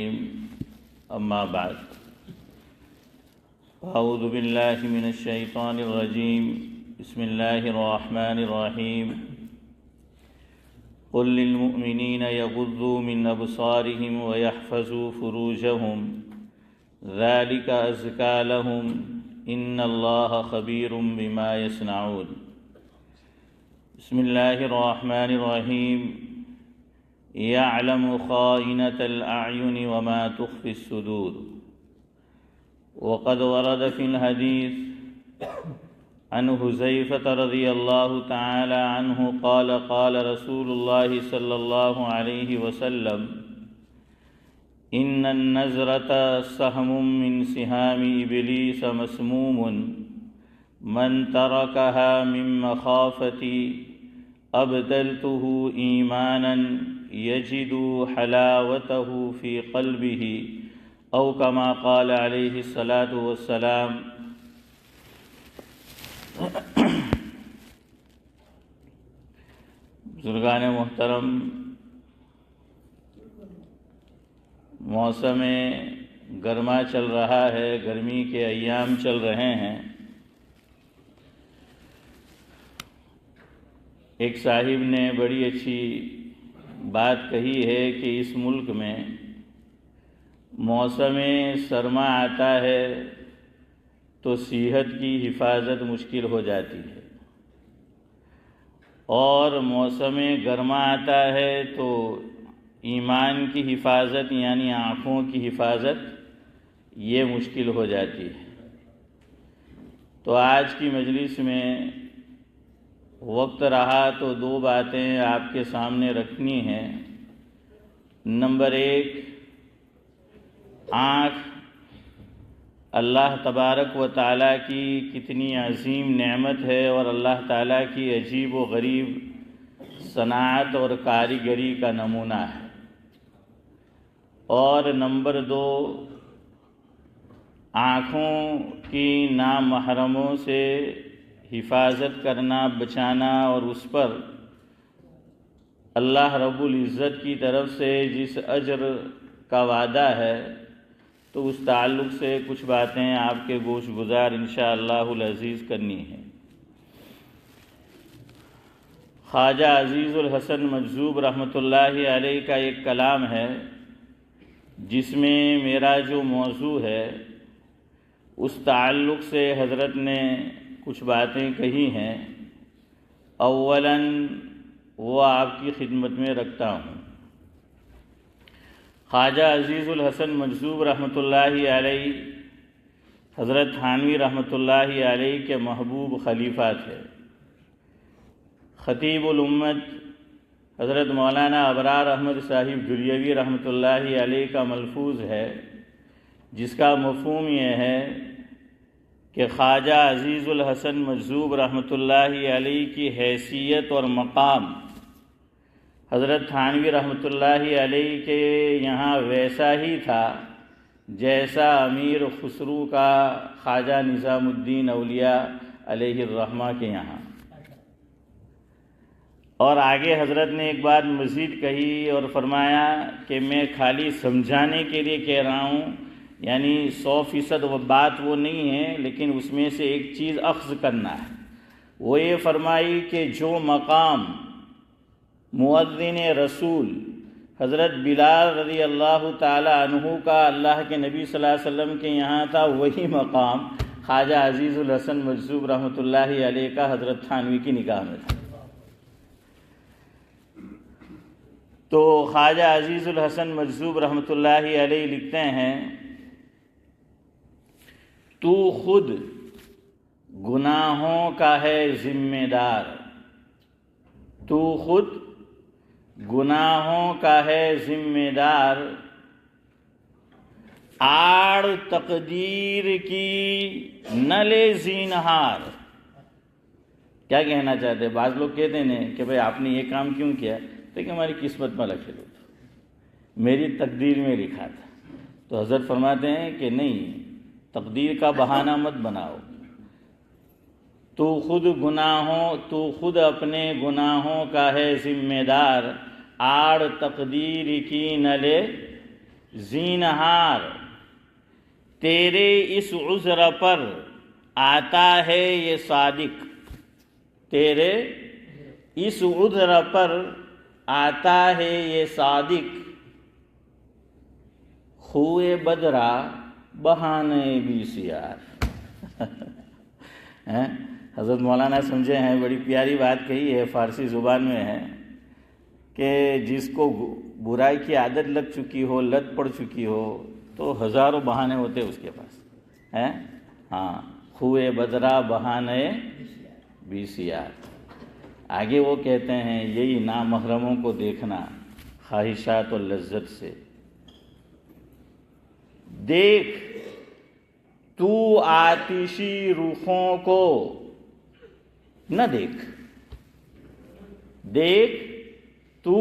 أما بعد أعوذ بالله من الشيطان الرجيم بسم الله الرحمن الرحيم قل للمؤمنين يغضوا من أبصارهم ويحفظوا فروجهم ذلك أزكى لهم إن الله خبير بما يصنعون بسم الله الرحمن الرحيم يعلم خائنة الأعين وما تخفي الصدور وقد ورد في الحديث عن حذيفة رضي الله تعالى عنه قال قال رسول الله صلى الله عليه وسلم إن النظرة سهم من سهام إبليس مسموم من تركها من مخافتي أبدلته إيمانا يجد حلاوته في قلبه او كما قال علیہ الصلاۃ والسلام۔ بزرگان محترم، موسم گرما چل رہا ہے، گرمی کے ایام چل رہے ہیں۔ ایک صاحب نے بڑی اچھی بات کہی ہے کہ اس ملک میں موسم سرما آتا ہے تو صحت کی حفاظت مشکل ہو جاتی ہے، اور موسم گرما آتا ہے تو ایمان کی حفاظت یعنی آنکھوں کی حفاظت یہ مشکل ہو جاتی ہے۔ تو آج کی مجلس میں وقت رہا تو دو باتیں آپ کے سامنے رکھنی ہیں۔ نمبر ایک، آنکھ اللہ تبارک و تعالیٰ کی کتنی عظیم نعمت ہے اور اللہ تعالیٰ کی عجیب و غریب صنعت اور کاریگری کا نمونہ ہے۔ اور نمبر دو، آنکھوں کی نامحرموں سے حفاظت کرنا، بچانا، اور اس پر اللہ رب العزت کی طرف سے جس اجر کا وعدہ ہے، تو اس تعلق سے کچھ باتیں آپ کے گوش گزار انشاءاللہ العزیز کرنی ہیں۔ خواجہ عزیز الحسن مجذوب رحمۃ اللہ علیہ کا ایک کلام ہے جس میں میرا جو موضوع ہے اس تعلق سے حضرت نے کچھ باتیں کہی ہیں۔ اولاً وہ آپ کی خدمت میں رکھتا ہوں۔ خواجہ عزیز الحسن مجذوب رحمۃ اللہ علیہ حضرت تھانوی رحمۃ اللہ علیہ کے محبوب خلیفہ تھے۔ خطیب الامت حضرت مولانا ابرار احمد صاحب دھلیوی رحمۃ اللہ علیہ کا ملفوظ ہے، جس کا مفہوم یہ ہے کہ خواجہ عزیز الحسن مجذوب رحمۃ اللہ علیہ کی حیثیت اور مقام حضرت تھانوی رحمۃ اللہ علیہ کے یہاں ویسا ہی تھا جیسا امیر خسرو کا خواجہ نظام الدین اولیاء علیہ الرحمہ کے یہاں۔ اور آگے حضرت نے ایک بات مزید کہی اور فرمایا کہ میں خالی سمجھانے کے لیے کہہ رہا ہوں، یعنی 100% وہ بات وہ نہیں ہے، لیکن اس میں سے ایک چیز اخذ کرنا ہے۔ وہ یہ فرمائی کہ جو مقام مؤذن رسول حضرت بلال رضی اللہ تعالی عنہ کا اللہ کے نبی صلی اللہ علیہ وسلم کے یہاں تھا، وہی مقام خواجہ عزیز الحسن مجذوب رحمۃ اللہ علیہ کا حضرت تھانوی کی نگاہ میں تھا۔ تو خواجہ عزیز الحسن مجذوب رحمۃ اللہ علیہ لکھتے ہیں، تو خود گناہوں کا ہے ذمہ دار، تو خود گناہوں کا ہے ذمہ دار، آڑ تقدیر کی نہ لے زینہار۔ کیا کہنا چاہتے ہیں؟ بعض لوگ کہتے ہیں کہ بھئی آپ نے یہ کام کیوں کیا؟ تو کہ ہماری قسمت میں لکھے لو تھا، میری تقدیر میں لکھا تھا۔ تو حضرت فرماتے ہیں کہ نہیں، تقدیر کا بہانہ مت بناؤ، تو خود اپنے گناہوں کا ہے ذمہ دار، آڑ تقدیر کی نہ لے زینہار تیرے اس عذر پر آتا ہے یہ صادق، تیرے اس عذر پر آتا ہے یہ صادق، خوئے بدرا بہانے بھی سیار۔ حضرت مولانا سمجھے ہیں، بڑی پیاری بات کہی ہے، فارسی زبان میں ہے کہ جس کو برائی کی عادت لگ چکی ہو، لت پڑ چکی ہو، تو ہزاروں بہانے ہوتے اس کے پاس ہیں۔ ہاں، خوئے بدرا بہانے بھی سیار۔ آگے وہ کہتے ہیں یہی نامحرموں کو دیکھنا خواہشات و لذت سے، دیکھ تو آتشی رخوں کو نہ دیکھ، دیکھ تو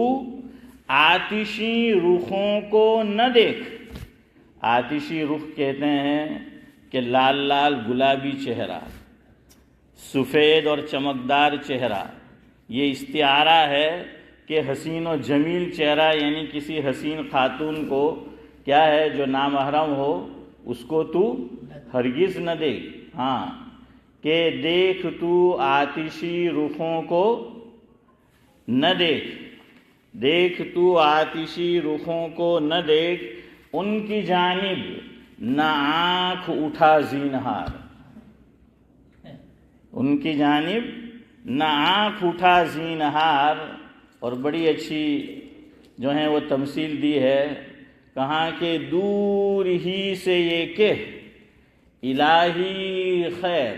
آتشی رخوں کو نہ دیکھ۔ آتشی رخ کہتے ہیں کہ لال لال گلابی چہرہ، سفید اور چمکدار چہرہ، یہ استعارہ ہے کہ حسین و جمیل چہرہ، یعنی کسی حسین خاتون کو کیا ہے جو نامحرم ہو اس کو تو ہرگز نہ دیکھ۔ ہاں، کہ دیکھ تو آتشی رخوں کو نہ دیکھ، دیکھ تو آتشی رخوں کو نہ دیکھ، ان کی جانب نہ آنکھ اٹھا زینہار، ان کی جانب نہ آنکھ اٹھا زینہار۔ اور بڑی اچھی جو ہیں وہ تمثیل دی ہے، کہاں کہ دور ہی سے یہ کہ الہی خیر،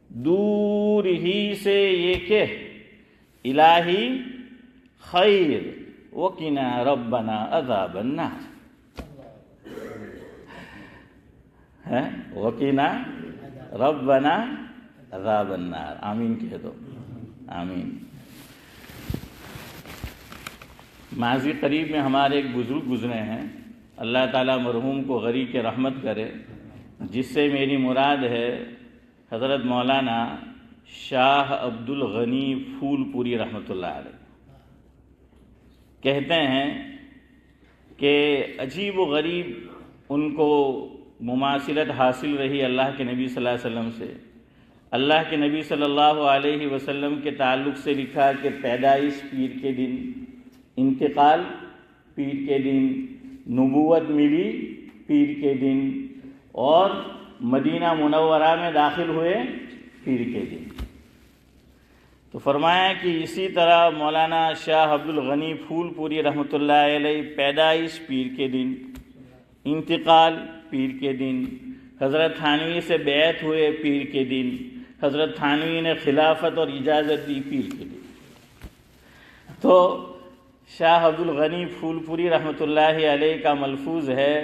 دور ہی سے یہ کہ الہی خیر، وقنا ربنا عذاب النار، وقنا ربنا عذاب النار۔ آمین کہہ دو، آمین۔ ماضی قریب میں ہمارے ایک بزرگ گزرے ہیں، اللہ تعالیٰ مرحوم کو غریق رحمت کرے، جس سے میری مراد ہے حضرت مولانا شاہ عبد الغنی پھول پوری رحمۃ اللہ علیہ۔ کہتے ہیں کہ عجیب و غریب ان کو مماثلت حاصل رہی اللہ کے نبی صلی اللہ علیہ وسلم سے۔ اللہ کے نبی صلی اللہ علیہ وسلم کے تعلق سے لکھا کہ پیدائش پیر کے دن، انتقال پیر کے دن، نبوت ملی پیر کے دن، اور مدینہ منورہ میں داخل ہوئے پیر کے دن۔ تو فرمایا کہ اسی طرح مولانا شاہ عبد الغنی پھول پوری رحمۃ اللہ علیہ پیدائش پیر کے دن، انتقال پیر کے دن، حضرت تھانوی سے بیعت ہوئے پیر کے دن، حضرت تھانوی نے خلافت اور اجازت دی پیر کے دن۔ تو شاہ عبد الغنی پھول پوری رحمۃ اللہ علیہ کا ملفوظ ہے،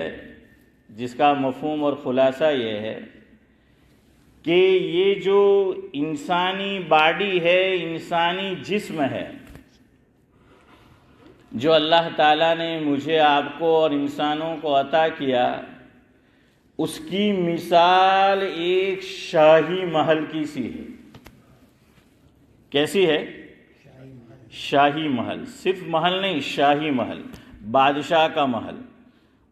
جس کا مفہوم اور خلاصہ یہ ہے کہ یہ جو انسانی باڈی ہے، انسانی جسم ہے، جو اللہ تعالیٰ نے مجھے، آپ کو اور انسانوں کو عطا کیا، اس کی مثال ایک شاہی محل کی سی ہے۔ کیسی ہے؟ شاہی محل، صرف محل نہیں، شاہی محل، بادشاہ کا محل۔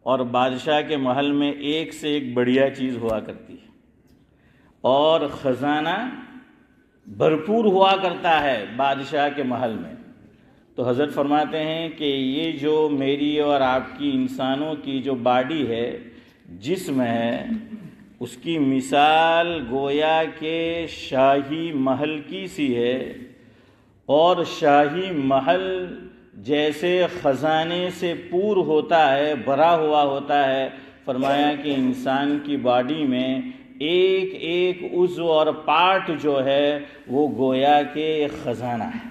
اور بادشاہ کے محل میں ایک سے ایک بڑھیا چیز ہوا کرتی ہے، اور خزانہ بھرپور ہوا کرتا ہے بادشاہ کے محل میں۔ تو حضرت فرماتے ہیں کہ یہ جو میری اور آپ کی انسانوں کی جو باڈی ہے، جسم ہے، اس کی مثال گویا کہ شاہی محل کی سی ہے۔ اور شاہی محل جیسے خزانے سے پور ہوتا ہے، بھرا ہوا ہوتا ہے، فرمایا کہ انسان کی باڈی میں ایک ایک عضو اور پارٹ جو ہے وہ گویا کہ ایک خزانہ ہے،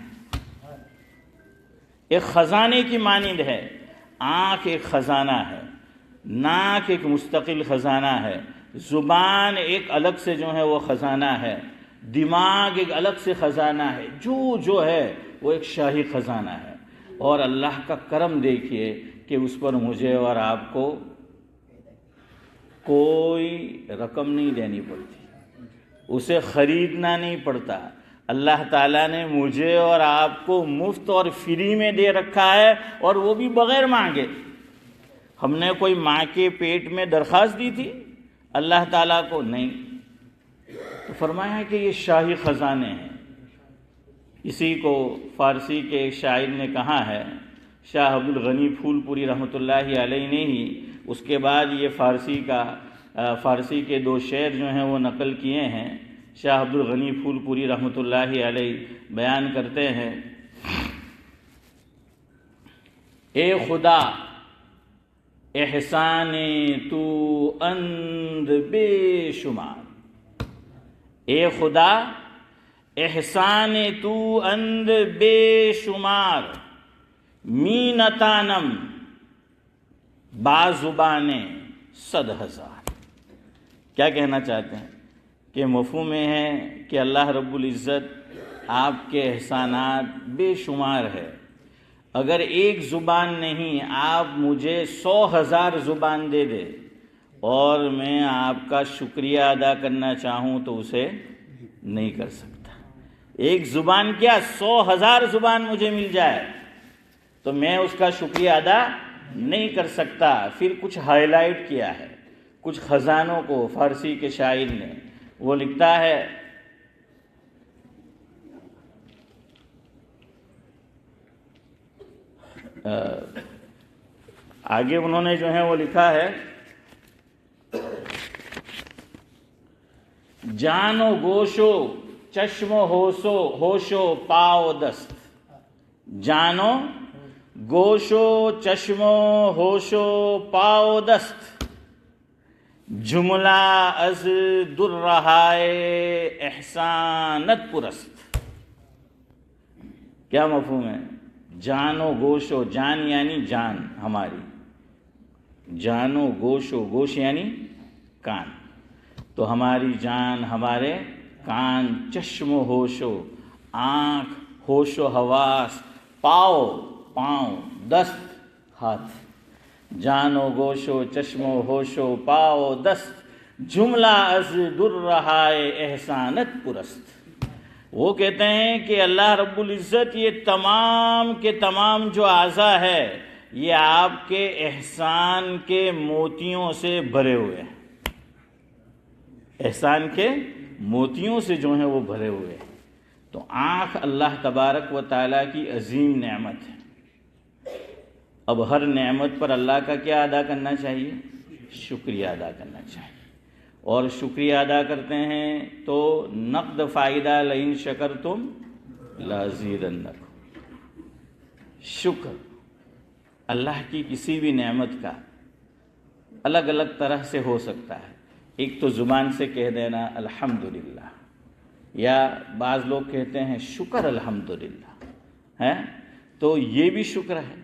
ایک خزانے کی مانند ہے۔ آنکھ ایک خزانہ ہے، ناک ایک مستقل خزانہ ہے، زبان ایک الگ سے جو ہے وہ خزانہ ہے، دماغ ایک الگ سے خزانہ ہے، جو ہے وہ ایک شاہی خزانہ ہے۔ اور اللہ کا کرم دیکھیے کہ اس پر مجھے اور آپ کو کوئی رقم نہیں دینی پڑتی، اسے خریدنا نہیں پڑتا۔ اللہ تعالیٰ نے مجھے اور آپ کو مفت اور فری میں دے رکھا ہے، اور وہ بھی بغیر مانگے۔ ہم نے کوئی ماں کے پیٹ میں درخواست دی تھی اللہ تعالیٰ کو؟ نہیں۔ تو فرمایا کہ یہ شاہی خزانے ہیں۔ اسی کو فارسی کے ایک شاعر نے کہا ہے، شاہ عبد الغنی پھول پوری رحمۃ اللہ علیہ نے ہی اس کے بعد یہ فارسی کے 2 شعر جو ہیں وہ نقل کیے ہیں۔ شاہ عبد الغنی پھول پوری رحمۃ اللہ علیہ بیان کرتے ہیں، اے خدا احسان تو اند بے شمار، اے خدا احسان تو اند بے شمار، می نتانم با زبانیں 100,000۔ کیا کہنا چاہتے ہیں؟ کہ مفہوم میں ہے کہ اللہ رب العزت آپ کے احسانات بے شمار ہے۔ اگر ایک زبان نہیں، آپ مجھے 100,000 زبان دے دے اور میں آپ کا شکریہ ادا کرنا چاہوں تو اسے نہیں کر سکتا۔ ایک زبان کیا، 100,000 زبان مجھے مل جائے تو میں اس کا شکریہ ادا نہیں کر سکتا۔ پھر کچھ ہائی لائٹ کیا ہے کچھ خزانوں کو فارسی کے شاعر نے، وہ لکھتا ہے آگے انہوں نے جو ہے وہ لکھا ہے، جان و گوش و چشم و ہوش و پاؤ دست، جان و گوش و چشم و ہوش و پاؤ دست، جملہ از در رہائے احسانت پرست۔ کیا مفہوم ہے؟ جان و گوش و، جان یعنی جان ہماری، جان و گوش یعنی کان، تو ہماری جان، ہمارے کان، چشم و ہوش و، آنکھ، ہوش و حواس، پاؤں، دست، ہاتھ، جان و گوش و چشم و ہوش و پاؤ دست، جملہ از در رہائے احسانت پرست۔ وہ کہتے ہیں کہ اللہ رب العزت یہ تمام کے تمام جو اعضاء ہے یہ آپ کے احسان کے موتیوں سے بھرے ہوئے ہیں، احسان کے موتیوں سے جو ہیں وہ بھرے ہوئے ہیں۔ تو آنکھ اللہ تبارک و تعالیٰ کی عظیم نعمت ہے۔ اب ہر نعمت پر اللہ کا کیا ادا کرنا چاہیے؟ شکریہ ادا کرنا چاہیے، اور شکریہ ادا کرتے ہیں تو نقد فائدہ لئن شکرتم لازیدنکم۔ شکر اللہ کی کسی بھی نعمت کا الگ الگ طرح سے ہو سکتا ہے۔ ایک تو زبان سے کہہ دینا الحمدللہ، یا بعض لوگ کہتے ہیں شکر الحمدللہ ہے، تو یہ بھی شکر ہے۔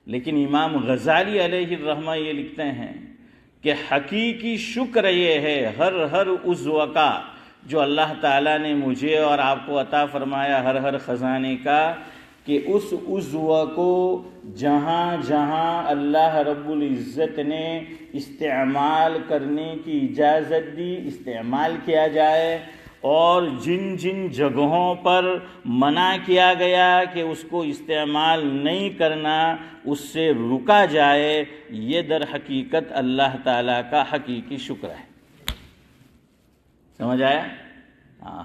لیکن امام غزالی علیہ الرحمہ یہ لکھتے ہیں کہ حقیقی شکر یہ ہے ہر عضو کا جو اللہ تعالیٰ نے مجھے اور آپ کو عطا فرمایا، ہر خزانے کا، کہ اس عضو کو جہاں جہاں اللہ رب العزت نے استعمال کرنے کی اجازت دی استعمال کیا جائے، اور جن جن جگہوں پر منع کیا گیا کہ اس کو استعمال نہیں کرنا اس سے رکا جائے، یہ در حقیقت اللہ تعالیٰ کا حقیقی شکر ہے۔ سمجھ آیا؟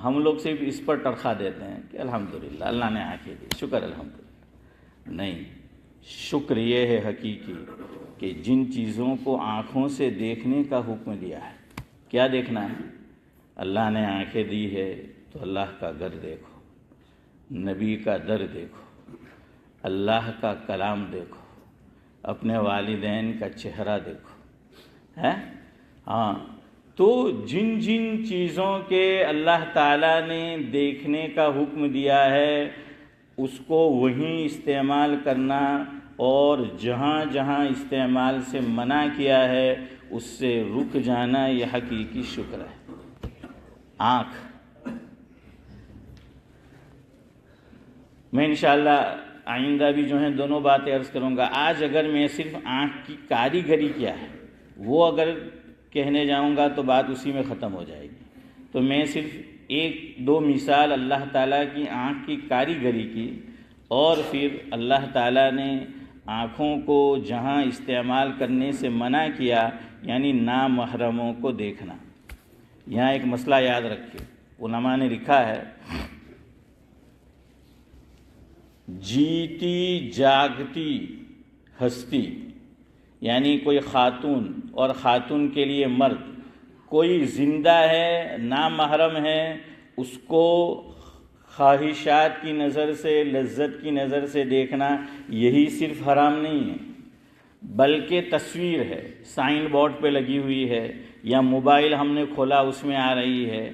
ہم لوگ صرف اس پر ٹرخا دیتے ہیں کہ الحمدللہ اللہ نے آنکھیں دی، شکر الحمدللہ۔ نہیں، شکر یہ ہے حقیقی کہ جن چیزوں کو آنکھوں سے دیکھنے کا حکم دیا ہے، کیا دیکھنا ہے؟ اللہ نے آنکھیں دی ہے تو اللہ کا گھر دیکھو، نبی کا در دیکھو، اللہ کا کلام دیکھو، اپنے والدین کا چہرہ دیکھو، ہے؟ ہاں، تو جن جن چیزوں کے اللہ تعالیٰ نے دیکھنے کا حکم دیا ہے اس کو وہیں استعمال کرنا، اور جہاں جہاں استعمال سے منع کیا ہے اس سے رک جانا، یہ حقیقی شکر ہے۔ آنکھ، میں انشاءاللہ آئندہ بھی جو ہیں دونوں باتیں عرض کروں گا۔ آج اگر میں صرف آنکھ کی کاریگری کیا ہے وہ اگر کہنے جاؤں گا تو بات اسی میں ختم ہو جائے گی، تو میں صرف 1-2 مثال اللہ تعالیٰ کی آنکھ کی کاریگری کی، اور پھر اللہ تعالیٰ نے آنکھوں کو جہاں استعمال کرنے سے منع کیا یعنی نامحرموں کو دیکھنا۔ یہاں ایک مسئلہ یاد رکھیے، علماء نے لکھا ہے جیتی جاگتی ہستی یعنی کوئی خاتون اور خاتون کے لیے مرد، کوئی زندہ ہے نامحرم ہے، اس کو خواہشات کی نظر سے، لذت کی نظر سے دیکھنا یہی صرف حرام نہیں ہے، بلکہ تصویر ہے، سائن بورڈ پہ لگی ہوئی ہے یا موبائل ہم نے کھولا اس میں آ رہی ہے،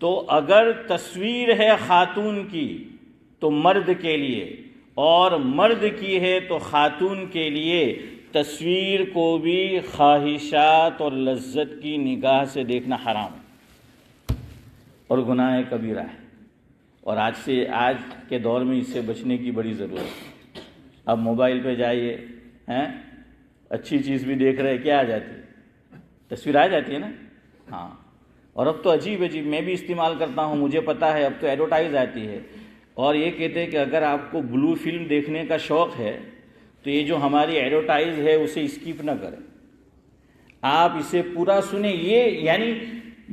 تو اگر تصویر ہے خاتون کی تو مرد کے لیے، اور مرد کی ہے تو خاتون کے لیے، تصویر کو بھی خواہشات اور لذت کی نگاہ سے دیکھنا حرام ہے اور گناہ کبیرہ ہے، اور آج کے دور میں اس سے بچنے کی بڑی ضرورت ہے۔ اب موبائل پہ جائیے، اچھی چیز بھی دیکھ رہے، کیا آ جاتی ہے؟ تصویر آ جاتی ہے نا، ہاں، اور اب تو عجیب میں بھی استعمال کرتا ہوں، مجھے پتا ہے، اب تو ایڈورٹائز آتی ہے اور یہ کہتے ہیں کہ اگر آپ کو بلو فلم دیکھنے کا شوق ہے تو یہ جو ہماری ایڈورٹائز ہے اسے اسکپ نہ کریں، آپ اسے پورا سنیں۔ یہ یعنی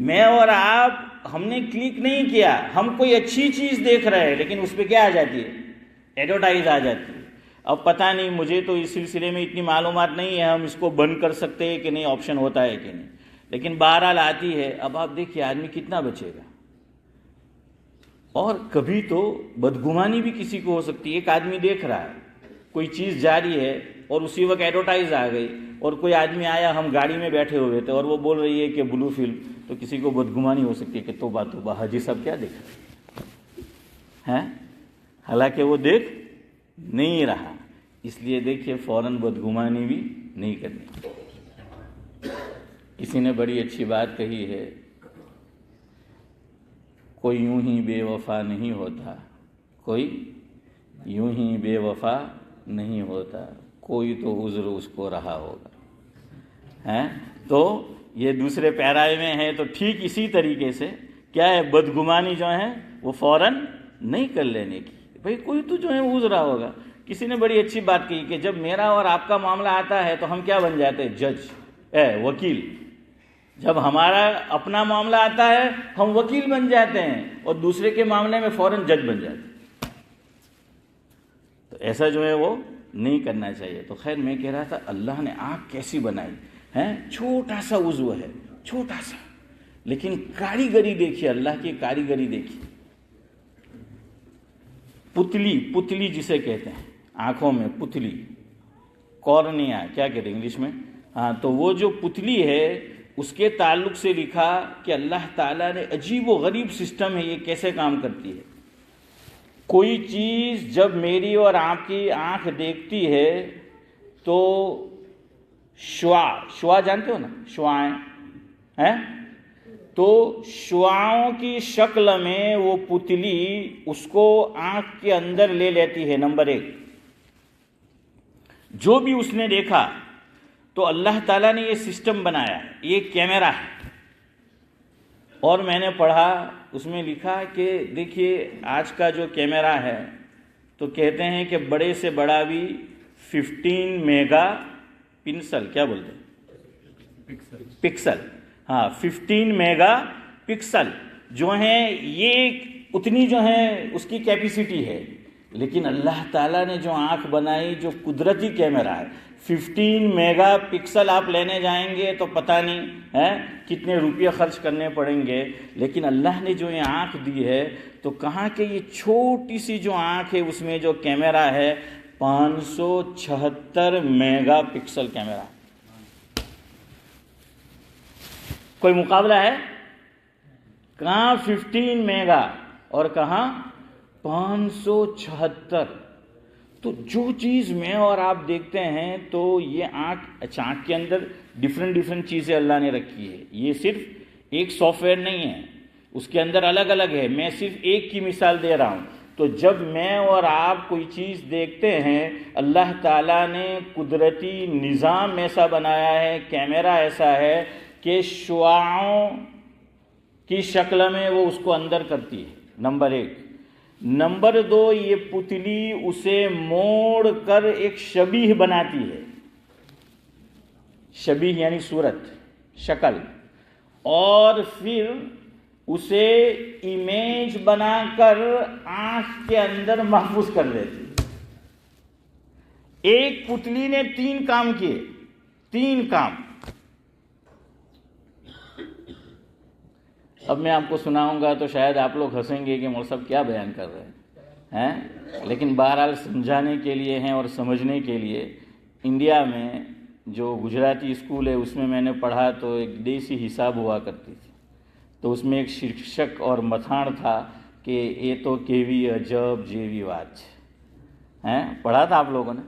میں اور آپ، ہم نے کلک نہیں کیا، ہم کوئی اچھی چیز دیکھ رہے ہیں لیکن اس پہ کیا آ جاتی ہے؟ ایڈورٹائز آ جاتی ہے۔ اب پتہ نہیں، مجھے تو اس سلسلے میں اتنی معلومات نہیں ہے، ہم اس کو بند کر سکتے ہیں کہ نہیں، آپشن ہوتا ہے کہ نہیں، لیکن بہرحال آتی ہے۔ اب آپ دیکھیے آدمی کتنا بچے گا، اور کبھی تو بدگمانی بھی کسی کو ہو سکتی ہے۔ ایک آدمی دیکھ رہا ہے کوئی چیز جاری ہے اور اسی وقت ایڈورٹائز آ گئی، اور کوئی آدمی آیا، ہم گاڑی میں بیٹھے ہوئے تھے اور وہ بول رہی ہے کہ بلو فلم، تو کسی کو بدگمانی ہو سکتی ہے کہ توبہ توبہ، حاجی صاحب کیا دیکھ رہے ہیں، حالانکہ وہ دیکھ نہیں رہا۔ اس لیے دیکھیے فوراً بدگمانی بھی نہیں کرنی۔ کسی نے بڑی اچھی بات کہی ہے، کوئی یوں ہی بے وفا نہیں ہوتا، کوئی یوں ہی بے وفا نہیں ہوتا، کوئی تو عذر اس کو رہا ہوگا۔ تو یہ دوسرے پیرائے میں ہے، تو ٹھیک اسی طریقے سے کیا ہے، بدگمانی جو ہے وہ فوراً نہیں کر لینے کی، بھئی کوئی تو جو ہے عذر رہا ہوگا۔ کسی نے بڑی اچھی بات کہی کہ جب میرا اور آپ کا معاملہ آتا ہے تو ہم کیا بن جاتے ہیں؟ جج، وکیل۔ جب ہمارا اپنا معاملہ آتا ہے ہم وکیل بن جاتے ہیں، اور دوسرے کے معاملے میں فوراً جج بن جاتے ہیں۔ تو ایسا جو ہے وہ نہیں کرنا چاہیے۔ تو خیر میں کہہ رہا تھا اللہ نے آنکھ کیسی بنائی ہے، چھوٹا سا عضو ہے، چھوٹا سا، لیکن کاریگری دیکھیے، اللہ کی کاریگری دیکھیے۔ پتلی جسے کہتے ہیں، آنکھوں میں پتلی، کارنیا کیا کہتے ہیں انگلش میں، ہاں، تو وہ جو پتلی ہے اس کے تعلق سے لکھا کہ اللہ تعالیٰ نے عجیب و غریب سسٹم ہے، یہ کیسے کام کرتی ہے۔ کوئی چیز جب میری اور آپ کی آنکھ دیکھتی ہے تو شعاع جانتے ہو نا، شعاعیں ہیں، تو شعاعوں کی شکل میں وہ پتلی اس کو آنکھ کے اندر لے لیتی ہے۔ نمبر 1، جو بھی اس نے دیکھا تو اللہ تعالیٰ نے یہ سسٹم بنایا، یہ کیمرہ ہے۔ اور میں نے پڑھا اس میں لکھا کہ دیکھیے آج کا جو کیمرہ ہے تو کہتے ہیں کہ بڑے سے بڑا بھی 15 میگا پکسل، کیا بولتے ہیں؟ پکسل، ہاں، 15 میگا پکسل جو ہیں، یہ اتنی جو ہے اس کی کیپیسٹی ہے۔ لیکن اللہ تعالیٰ نے جو آنکھ بنائی، جو قدرتی کیمرہ ہے، 15 میگا پکسل آپ لینے جائیں گے تو پتہ نہیں ہے کتنے روپیے خرچ کرنے پڑیں گے، لیکن اللہ نے جو یہ آنکھ دی ہے تو کہاں کہ یہ چھوٹی سی جو آنکھ ہے اس میں جو کیمرہ ہے 576 میگا پکسل کیمرہ۔ کوئی مقابلہ ہے؟ کہاں 15 میگا اور کہاں 576۔ تو جو چیز میں اور آپ دیکھتے ہیں تو یہ آنکھ کے اندر ڈیفرنٹ چیزیں اللہ نے رکھی ہے۔ یہ صرف ایک سافٹ ویئر نہیں ہے، اس کے اندر الگ الگ ہے۔ میں صرف ایک کی مثال دے رہا ہوں۔ تو جب میں اور آپ کوئی چیز دیکھتے ہیں، اللہ تعالیٰ نے قدرتی نظام ایسا بنایا ہے، کیمرہ ایسا ہے کہ شعاعوں کی شکل میں وہ اس کو اندر کرتی ہے۔ نمبر 1۔ نمبر 2 یہ پتلی اسے موڑ کر ایک شبیہ بناتی ہے، شبیہ یعنی صورت، شکل، اور پھر اسے امیج بنا کر آنکھ کے اندر محفوظ کر دیتی ہے۔ ایک پتلی نے 3 کام کیے، 3 کام۔ اب میں آپ کو سناؤں گا تو شاید آپ لوگ ہنسیں گے کہ مولوی صاحب کیا بیان کر رہے ہیں، لیکن بہرحال سمجھانے کے لیے ہیں اور سمجھنے کے لیے۔ انڈیا میں جو گجراتی اسکول ہے اس میں نے پڑھا تو ایک دیسی حساب ہوا کرتی تھی، تو اس میں ایک شرشک اور متھاڑ تھا کہ یہ تو کیوی عجب جیوی بات ہے، پڑھا تھا آپ لوگوں نے؟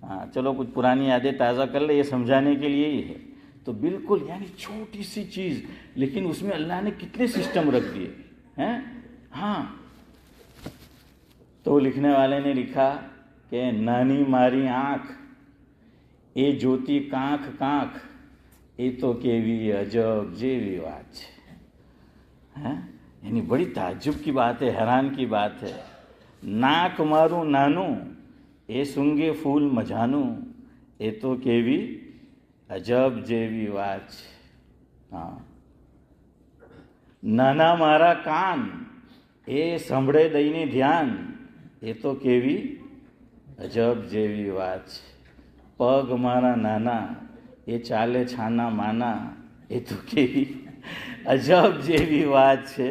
ہاں چلو کچھ پرانی یادیں تازہ کر لے، یہ سمجھانے کے لیے ہی ہے۔ تو بالکل یعنی چھوٹی سی چیز، لیکن اس میں اللہ نے کتنے سسٹم رکھ دیے ہیں۔ ہاں تو لکھنے والے نے لکھا کہ نانی ماری آنکھ اے جوتی کانکھ کانکھ اے تو کیوی عجب جیوی بات ہے، یعنی بڑی تعجب کی بات ہے، حیران کی بات ہے۔ ناک مارو نانو اے سنگے پھول مجانو اے تو کیوی عجب جیوی واچ۔ ہاں નાના મારા કાન એ સંભળે દઈને ધ્યાન એ તો કેવી અજબ જેવી વાત છે। પગ મારા નાના એ ચાલે છાના માના એ તો કેવી અજબ જેવી વાત છે।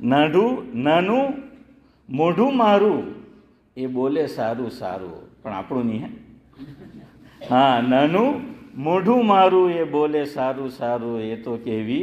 નાનું મોઢું મારું એ બોલે સારું સારું, પણ આપણું નહીં હે। હા નાનું મોઢું મારું એ બોલે સારું સારું એ તો કેવી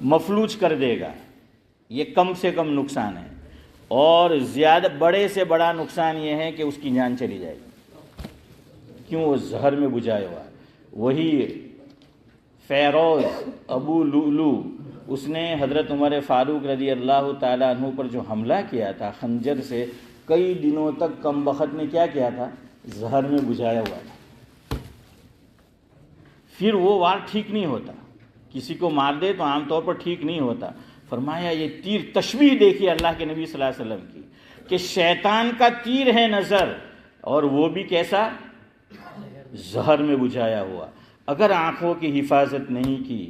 مفلوج کر دے گا، یہ کم سے کم نقصان ہے، اور زیادہ بڑے سے بڑا نقصان یہ ہے کہ اس کی جان چلی جائے گی، کیوں؟ وہ زہر میں بجھایا ہوا ہے۔ وہی فیروز ابو لؤلؤ، اس نے حضرت عمر فاروق رضی اللہ تعالیٰ عنہ پر جو حملہ کیا تھا خنجر سے، کئی دنوں تک کم بخت نے کیا کیا تھا؟ زہر میں بجھایا ہوا تھا۔ پھر وہ وار ٹھیک نہیں ہوتا، کسی کو مار دے تو عام طور پر ٹھیک نہیں ہوتا۔ فرمایا یہ تیر، تشبیہ دیکھیے اللہ کے نبی صلی اللہ علیہ وسلم کی، کہ شیطان کا تیر ہے نظر، اور وہ بھی کیسا؟ زہر میں بجھایا ہوا۔ اگر آنکھوں کی حفاظت نہیں کی،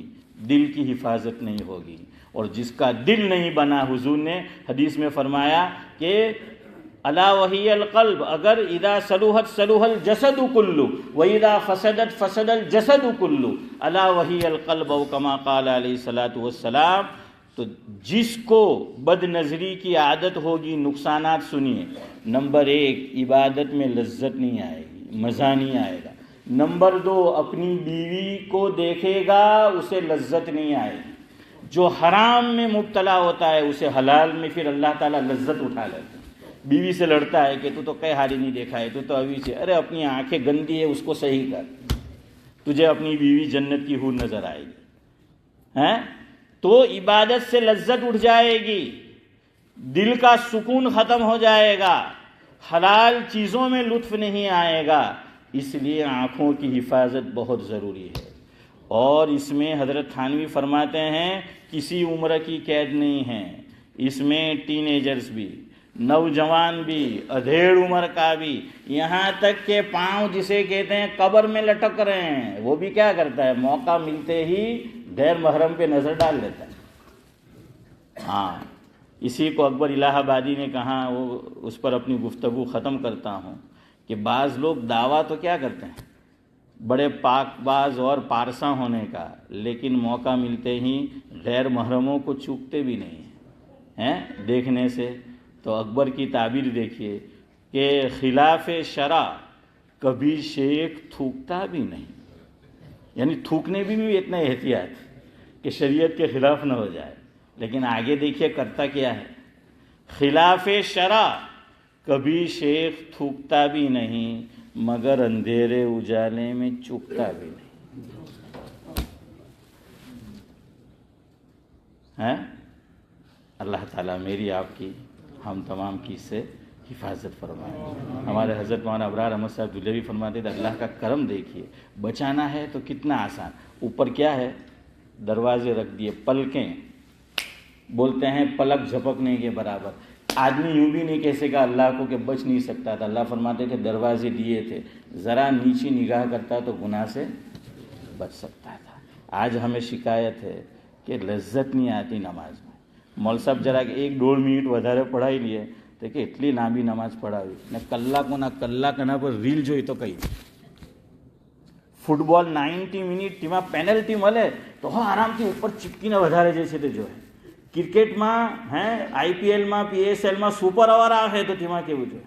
دل کی حفاظت نہیں ہوگی، اور جس کا دل نہیں بنا، حضور نے حدیث میں فرمایا کہ الا وہی القلب، اگر اذا صلحت صلح الجسد کلہ واذا فسدت فسد الجسد کلہ، الا وہی القلب، او کما قال علیہ الصلوۃ والسلام۔ تو جس کو بد نظری کی عادت ہوگی، نقصانات سنیے۔ نمبر 1، عبادت میں لذت نہیں آئے گی، مزہ نہیں آئے گا۔ نمبر 2، اپنی بیوی کو دیکھے گا، اسے لذت نہیں آئے گی۔ جو حرام میں مبتلا ہوتا ہے اسے حلال میں پھر اللہ تعالیٰ لذت اٹھا لیتا ہے۔ بیوی سے لڑتا ہے کہ تو کئی حالی نہیں دیکھا ہے، تو ابھی سے، ارے اپنی آنکھیں گندی ہے، اس کو صحیح کر، تجھے اپنی بیوی جنت کی حور نظر آئے گی، ہیں؟ تو عبادت سے لذت اٹھ جائے گی، دل کا سکون ختم ہو جائے گا، حلال چیزوں میں لطف نہیں آئے گا۔ اس لیے آنکھوں کی حفاظت بہت ضروری ہے۔ اور اس میں حضرت تھانوی فرماتے ہیں کسی عمر کی قید نہیں ہے، اس میں ٹین ایجرز بھی، نوجوان بھی، ادھیڑ عمر کا بھی، یہاں تک کہ پاؤں جسے کہتے ہیں قبر میں لٹک رہے ہیں، وہ بھی کیا کرتا ہے؟ موقع ملتے ہی غیر محرم پہ نظر ڈال لیتا ہے۔ ہاں، اسی کو اکبر الہ آبادی نے کہا، وہ اس پر اپنی گفتگو ختم کرتا ہوں، کہ بعض لوگ دعویٰ تو کیا کرتے ہیں بڑے پاک باز اور پارسا ہونے کا، لیکن موقع ملتے ہی غیر محرموں کو چوکتے بھی نہیں ہیں دیکھنے سے۔ تو اکبر کی تعبیر دیکھیے کہ خلاف شرع کبھی شیخ تھوکتا بھی نہیں، یعنی تھوکنے بھی اتنا احتیاط کہ شریعت کے خلاف نہ ہو جائے، لیکن آگے دیکھیے کرتا کیا ہے؟ خلاف شرع کبھی شیخ تھوکتا بھی نہیں، مگر اندھیرے اجالے میں چکتا بھی نہیں ہے۔ اللہ تعالیٰ میری آپ کی، ہم تمام کی اس سے حفاظت فرمائے۔ ہمارے حضرت مولانا ابرار احمد صاحب دلہوی فرماتے تھے اللہ کا کرم دیکھیے، بچانا ہے تو کتنا آسان، اوپر کیا ہے؟ دروازے رکھ دیے، پلکیں، بولتے ہیں پلک جھپکنے کے برابر۔ آدمی یوں بھی نہیں کہہ سکا اللہ کو کہ بچ نہیں سکتا تھا، اللہ فرماتے تھے دروازے دیے تھے، ذرا نیچی نگاہ کرتا تو گناہ سے بچ سکتا تھا۔ آج ہمیں شکایت ہے کہ لذت نہیں آتی نماز میں۔ مول صاحب ذرا 1-1.5 منٹ વધારે પઢાઈ લીએ તો કે એટલી લાંબી નમાજ પઢાવી ને કલાકોના કલાક એના પર રીલ જોઈ તો કઈ ફૂટબોલ 90 મિનિટ તેમાં પેનલ્ટી મળે તો આરામથી ઉપર ચીપકીને વધારે જે છે તે જોવે। ક્રિકેટમાં હે આઈપીએલમાં પીએસએલમાં સુપર ઓવર આવે તો તેમાં કેવું જોઈએ